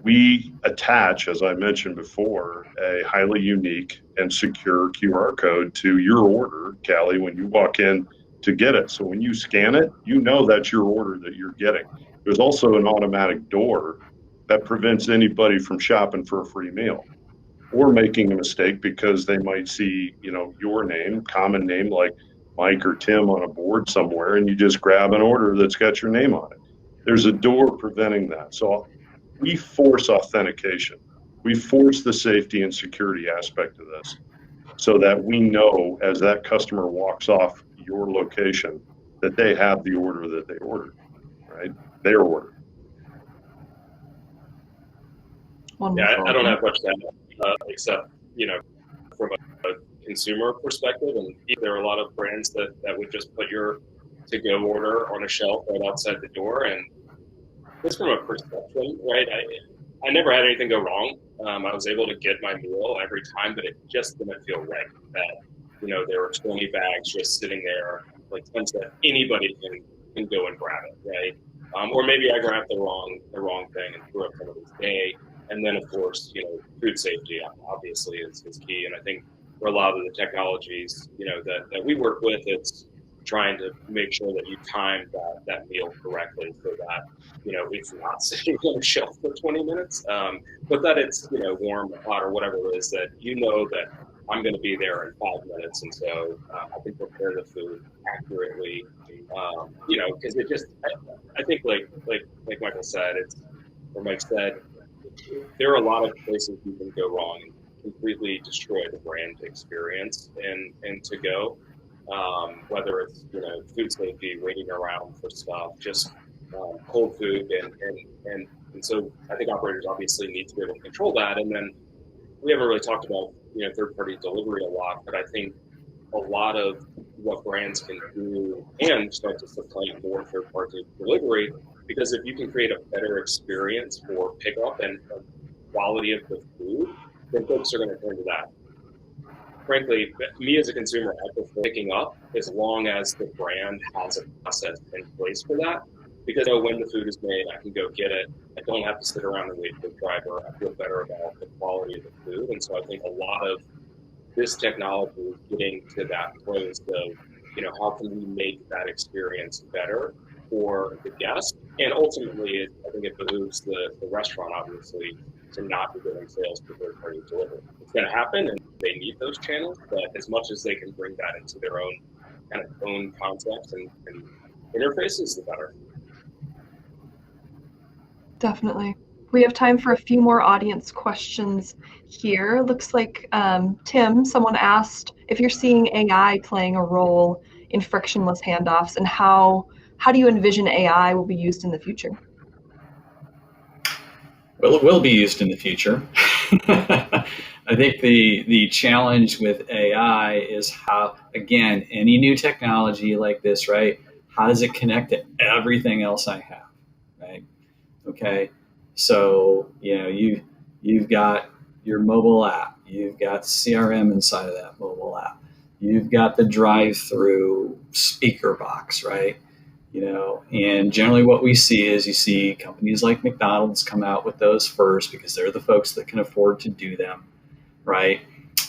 We attach, as I mentioned before, a highly unique and secure QR code to your order, Callie, when you walk in to get it. So when you scan it, you know that's your order that you're getting. There's also an automatic door that prevents anybody from shopping for a free meal or making a mistake because they might see, your name, common name like Mike or Tim on a board somewhere, and you just grab an order that's got your name on it. There's a door preventing that. So we force authentication. We force the safety and security aspect of this so that we know as that customer walks off your location that they have the order that they ordered, right? Their order. Wonderful. Yeah, I don't have much to add, except, from a consumer perspective, and there are a lot of brands that would just put your to-go order on a shelf right outside the door, and just from a perception, right? I never had anything go wrong. I was able to get my meal every time, but it just didn't feel right that, there were 20 bags just sitting there, like that anybody can go and grab it, right? Or maybe I grabbed the wrong thing and threw up somebody's day. And then, of course, food safety obviously is key. And I think for a lot of the technologies, that we work with, it's trying to make sure that you time that meal correctly so that, it's not sitting on a shelf for 20 minutes, but that it's, warm or hot or whatever it is, that that I'm going to be there in 5 minutes. And so I can prepare the food accurately, because it just, I think like Michael said, Mike said, there are a lot of places you can go wrong and completely destroy the brand experience and to go, whether it's food safety, waiting around for stuff, just cold food, and so I think operators obviously need to be able to control that. And then we haven't really talked about third-party delivery a lot, but I think a lot of what brands can do and start to supply more third-party delivery, because if you can create a better experience for pickup and quality of the food, then folks are going to turn to that. Frankly, me as a consumer, I prefer picking up as long as the brand has a process in place for that, because I know when the food is made, I can go get it. I don't have to sit around and wait for the driver. I feel better about the quality of the food. And so I think a lot of this technology is getting to that place of, how can we make that experience better for the guest? And ultimately, I think it behooves the restaurant, obviously, to not be getting sales for third-party delivery. It's going to happen, and they need those channels, but as much as they can bring that into their own kind of own concepts and interfaces, the better. Definitely. We have time for a few more audience questions here. Looks like, Tim, someone asked if you're seeing AI playing a role in frictionless handoffs, and how do you envision AI will be used in the future? Well, it will be used in the future. I think the challenge with AI is how, again, any new technology like this, right? How does it connect to everything else I have, right? Okay, so you've got your mobile app, you've got CRM inside of that mobile app, you've got the drive-through speaker box, right? And generally what we see is you see companies like McDonald's come out with those first because they're the folks that can afford to do them, right?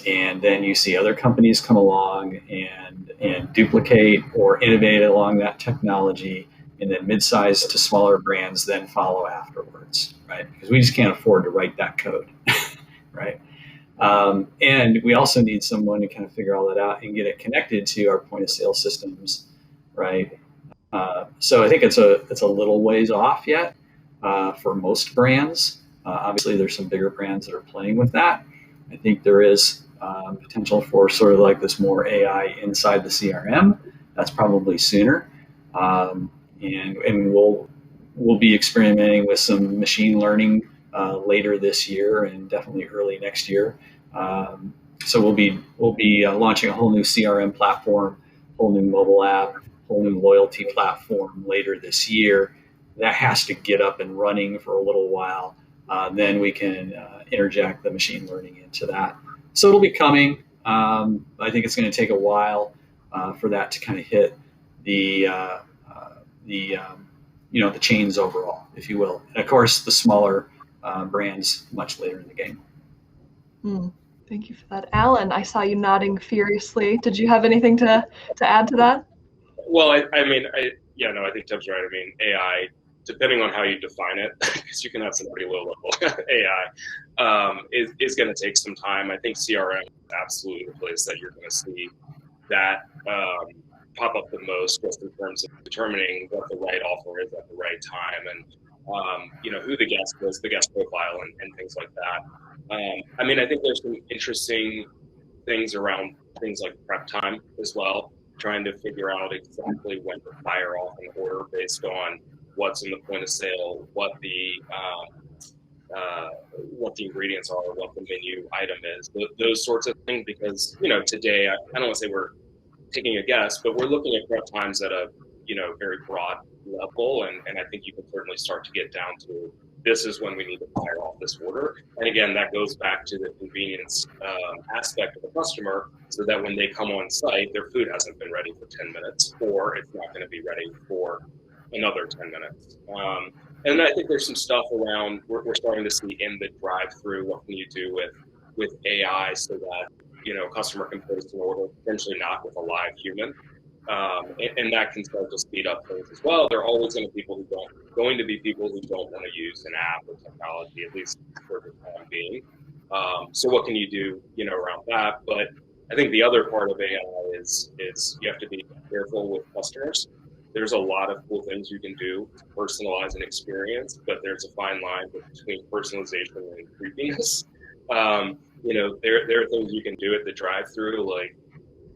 And then you see other companies come along and duplicate or innovate along that technology, and then mid-sized to smaller brands then follow afterwards, right? Because we just can't afford to write that code, right? And we also need someone to kind of figure all that out and get it connected to our point of sale systems, right? So I think it's a little ways off yet for most brands. Obviously, there's some bigger brands that are playing with that. I think there is potential for sort of like this more AI inside the CRM. That's probably sooner, and we'll be experimenting with some machine learning later this year and definitely early next year. So we'll be launching a whole new CRM platform, whole new mobile app, whole new loyalty platform later this year, that has to get up and running for a little while. Then we can interject the machine learning into that. So it'll be coming. I think it's going to take a while for that to kind of hit the the chains overall, if you will. And of course, the smaller brands much later in the game. Thank you for that. Alan, I saw you nodding furiously. Did you have anything to add to that? Well, I think Tim's right. I mean, AI, depending on how you define it, because you can have some pretty low level AI, is going to take some time. I think CRM is absolutely the place that you're going to see that pop up the most, just in terms of determining what the right offer is at the right time, and who the guest is, the guest profile, and things like that. I think there's some interesting things around things like prep time as well, trying to figure out exactly when to fire off an order based on what's in the point of sale, what the ingredients are, what the menu item is, those sorts of things. Because today I don't want to say we're taking a guess, but we're looking at prep times at a very broad level, and I think you can certainly start to get down to this is when we need to fire off this order. And again, that goes back to the convenience aspect of the customer, so that when they come on site, their food hasn't been ready for 10 minutes, or it's not going to be ready for another 10 minutes. And I think there's some stuff around, we're starting to see in the drive-through, what can you do with AI so that customer can place an order, potentially not with a live human. And that can start to speed up things as well. There are always going to be people who don't want to use an app or technology, at least for the time being. So what can you do, around that? But I think the other part of AI is you have to be careful with customers. There's a lot of cool things you can do to personalize an experience, but there's a fine line between personalization and creepiness. There are things you can do at the drive-through, like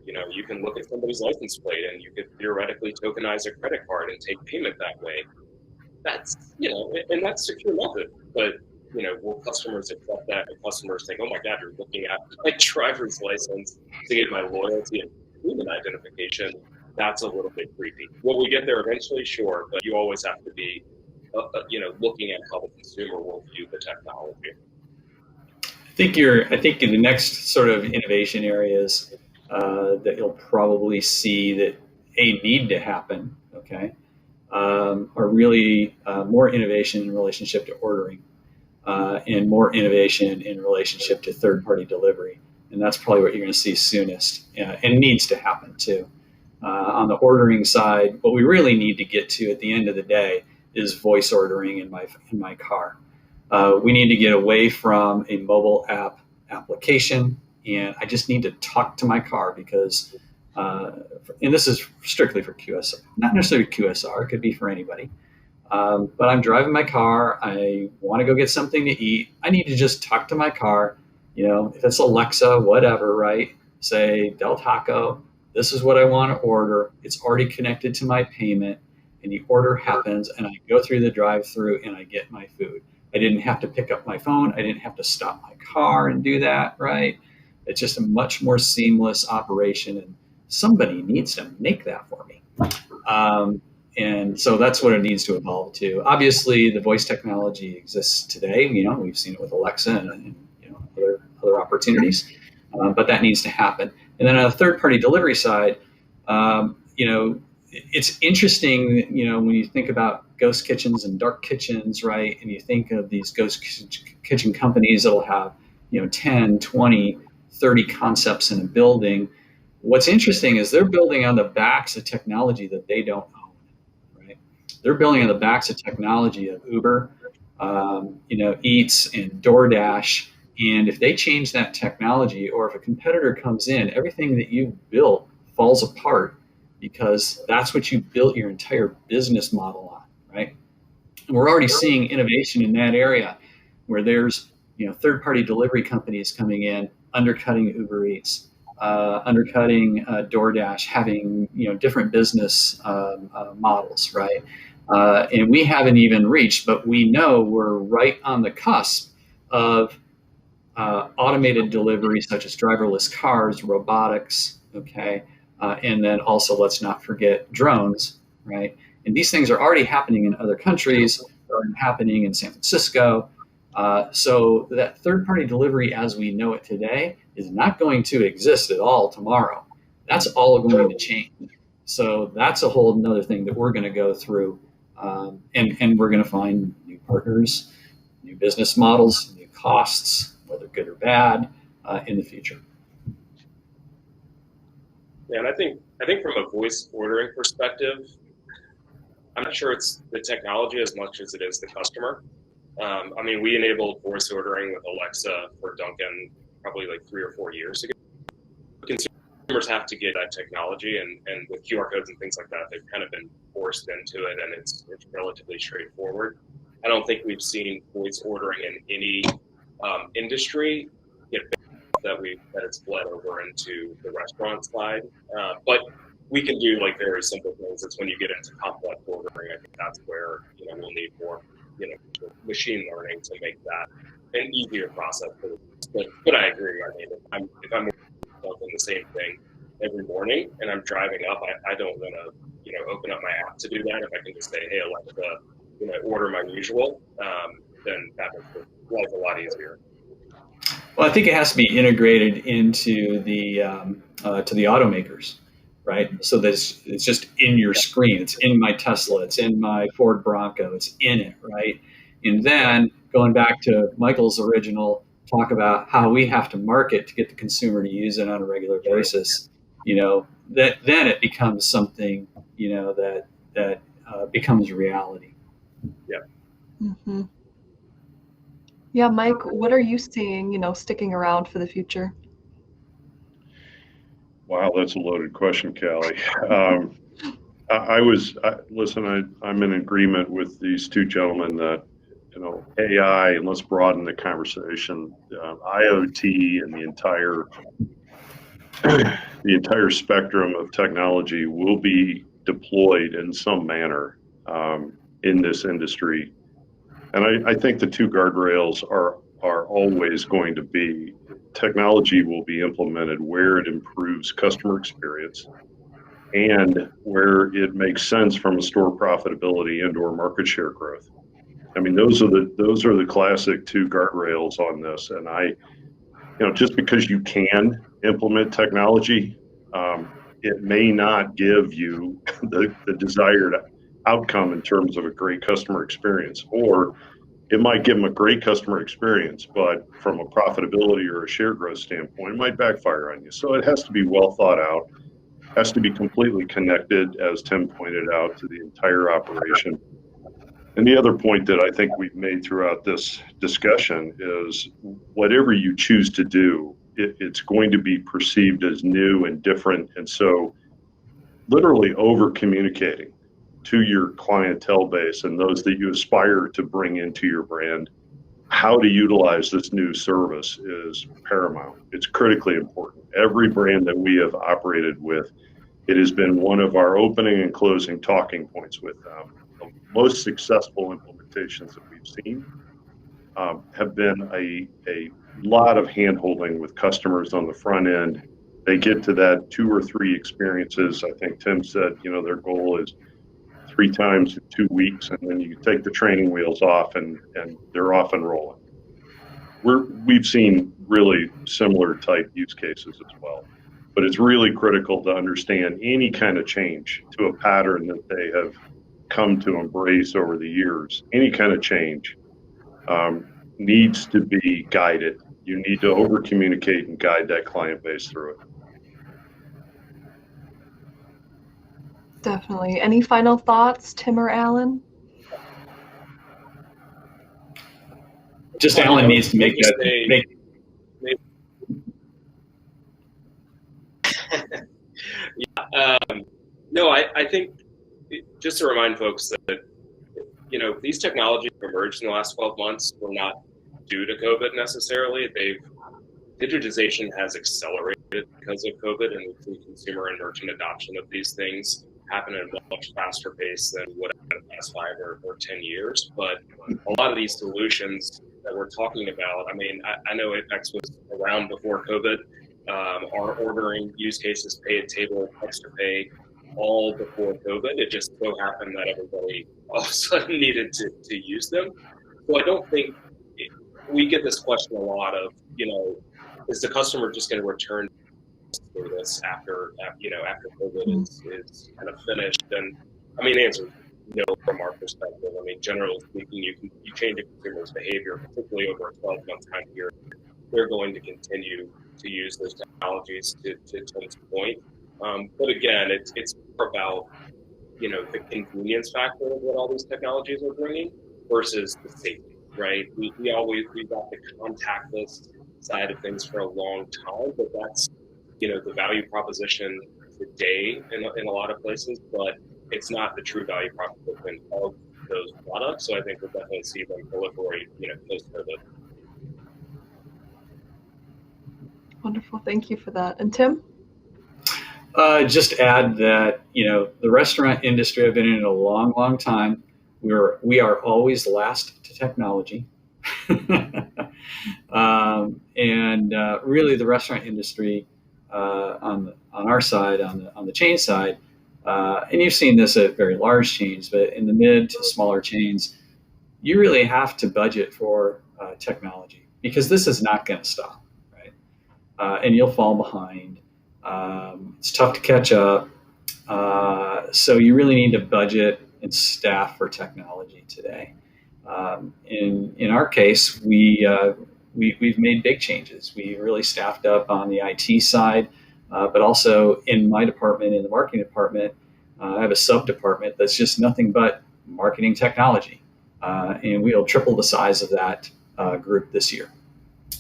you can look at somebody's license plate and you could theoretically tokenize a credit card and take payment that way. That's, and that's a secure method. But, will customers accept that? And customers think, oh my God, you're looking at my driver's license to get my loyalty and human identification. That's a little bit creepy. Will we get there eventually? Sure. But you always have to be, looking at how the consumer will view the technology. I think in the next sort of innovation areas that you'll probably see that need to happen, okay, are really more innovation in relationship to ordering and more innovation in relationship to third-party delivery. And that's probably what you're going to see soonest, and needs to happen too. On the ordering side, what we really need to get to at the end of the day is voice ordering in my car. We need to get away from a mobile application, and I just need to talk to my car because, and this is strictly for QSR, not necessarily QSR, it could be for anybody. But I'm driving my car, I want to go get something to eat. I need to just talk to my car, if it's Alexa, whatever, right? Say, Del Taco, this is what I want to order. It's already connected to my payment, and the order happens, and I go through the drive-through and I get my food. I didn't have to pick up my phone. I didn't have to stop my car and do that, right? It's just a much more seamless operation, and somebody needs to make that for me. And so that's what it needs to evolve to. Obviously, the voice technology exists today. We've seen it with Alexa and other opportunities, but that needs to happen. And then on the third-party delivery side, it's interesting, when you think about ghost kitchens and dark kitchens, right? And you think of these ghost kitchen companies that'll have, 10, 20, 30 concepts in a building. What's interesting is they're building on the backs of technology that they don't own, right? They're building on the backs of technology of Uber, Eats and DoorDash. And if they change that technology, or if a competitor comes in, everything that you've built falls apart, because that's what you built your entire business model on, right? And we're already seeing innovation in that area where there's, third-party delivery companies coming in, undercutting Uber Eats, undercutting DoorDash, having, different business models, right? And we haven't even reached, but we know we're right on the cusp of automated delivery, such as driverless cars, robotics, okay? And then also, let's not forget drones, right? And these things are already happening in other countries, are happening in San Francisco. So that third-party delivery as we know it today is not going to exist at all tomorrow. That's all going to change. So that's a whole another thing that we're going to go through, and we're going to find new partners, new business models, new costs, whether good or bad, in the future. Yeah, and I think from a voice ordering perspective, I'm not sure it's the technology as much as it is the customer. I mean, we enabled voice ordering with Alexa for Dunkin' probably like 3 or 4 years ago. Consumers have to get that technology, and with QR codes and things like that, they've kind of been forced into it, and it's relatively straightforward. I don't think we've seen voice ordering in any industry get that it's bled over into the restaurant side. But we can do like very simple things. It's when you get into complex ordering, I think that's where we'll need more machine learning to make that an easier process. But I agree. I mean, if I'm doing the same thing every morning and I'm driving up, I don't want to open up my app to do that. If I can just say, hey Alexa, order my usual, then that makes life a lot easier. Well, I think it has to be integrated into the to the automakers, right? So that it's just in your screen. It's in my Tesla. It's in my Ford Bronco. It's in it, right? And then going back to Michael's original talk about how we have to market to get the consumer to use it on a regular basis, that then it becomes something, that becomes reality. Yeah. Mm-hmm. Yeah, Mike, what are you seeing, sticking around for the future? Wow, that's a loaded question, Callie. I'm in agreement with these two gentlemen that, AI, and let's broaden the conversation, IoT and the entire spectrum of technology will be deployed in some manner in this industry. And I think the two guardrails are always going to be technology will be implemented where it improves customer experience and where it makes sense from a store profitability and or market share growth. I mean, those are the classic two guardrails on this. And just because you can implement technology, it may not give you the desired outcome in terms of a great customer experience, or it might give them a great customer experience, but from a profitability or a share growth standpoint, it might backfire on you. So it has to be well thought out, has to be completely connected, as Tim pointed out, to the entire operation. And the other point that I think we've made throughout this discussion is whatever you choose to do, it's going to be perceived as new and different. And so literally over communicating to your clientele base and those that you aspire to bring into your brand, how to utilize this new service is paramount. It's critically important. Every brand that we have operated with, it has been one of our opening and closing talking points with them. The most successful implementations that we've seen have been a lot of hand-holding with customers on the front end. They get to that 2 or 3 experiences. I think Tim said, their goal is 3 times in 2 weeks, and then you take the training wheels off and they're off and rolling. We've seen really similar type use cases as well, but it's really critical to understand any kind of change to a pattern that they have come to embrace over the years. Any kind of change needs to be guided. You need to over communicate and guide that client base through it. Definitely. Any final thoughts, Tim or Alan? Just Alan needs to make that. No, I think just to remind folks that these technologies have emerged in the last 12 months were not due to COVID necessarily. Digitization has accelerated because of COVID, and we've seen consumer and merchant adoption of these things happen at a much faster pace than what in the past 5 or 10 years. But a lot of these solutions that we're talking about, I mean, I know Apex was around before COVID. Our ordering use cases, pay at table, extra pay, all before COVID. It just so happened that everybody all of a sudden needed to use them. So I don't think we get this question a lot of, is the customer just going to return to this after COVID is kind of finished? And I mean, the answer is no from our perspective. I mean, generally speaking, you change a consumer's behavior, particularly over a 12-month time period. They're going to continue to use those technologies to Tim's point. But again, it's more about, the convenience factor of what all these technologies are bringing versus the safety, right? We've got the contactless side of things for a long time, but that's, the value proposition today in a lot of places, but it's not the true value proposition of those products. So I think we'll definitely see them proliferate, post-COVID. Wonderful. Thank you for that. And Tim? Just add that, the restaurant industry, I've been in it a long, long time. We are always last to technology. And really the restaurant industry on our side, on the chain side, and you've seen this at very large chains, but in the mid to smaller chains, you really have to budget for technology because this is not going to stop, right? And you'll fall behind. It's tough to catch up. So you really need to budget and staff for technology today. In our case, we've made big changes. We really staffed up on the IT side, but also in my department, in the marketing department, I have a sub-department that's just nothing but marketing technology. And we'll triple the size of that group this year.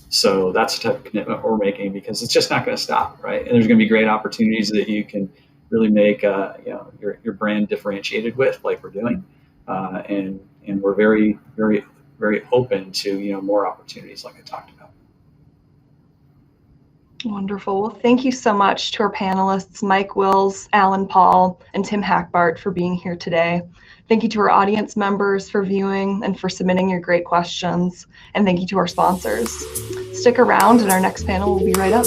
So that's the type of commitment we're making because it's just not going to stop, right? And there's going to be great opportunities that you can really make your brand differentiated with, like we're doing, and we're very, very, very open to more opportunities, like I talked about. Wonderful. Well, thank you so much to our panelists, Mike Wills, Alan Paul, and Tim Hackbardt for being here today. Thank you to our audience members for viewing and for submitting your great questions. And thank you to our sponsors. Stick around and our next panel will be right up.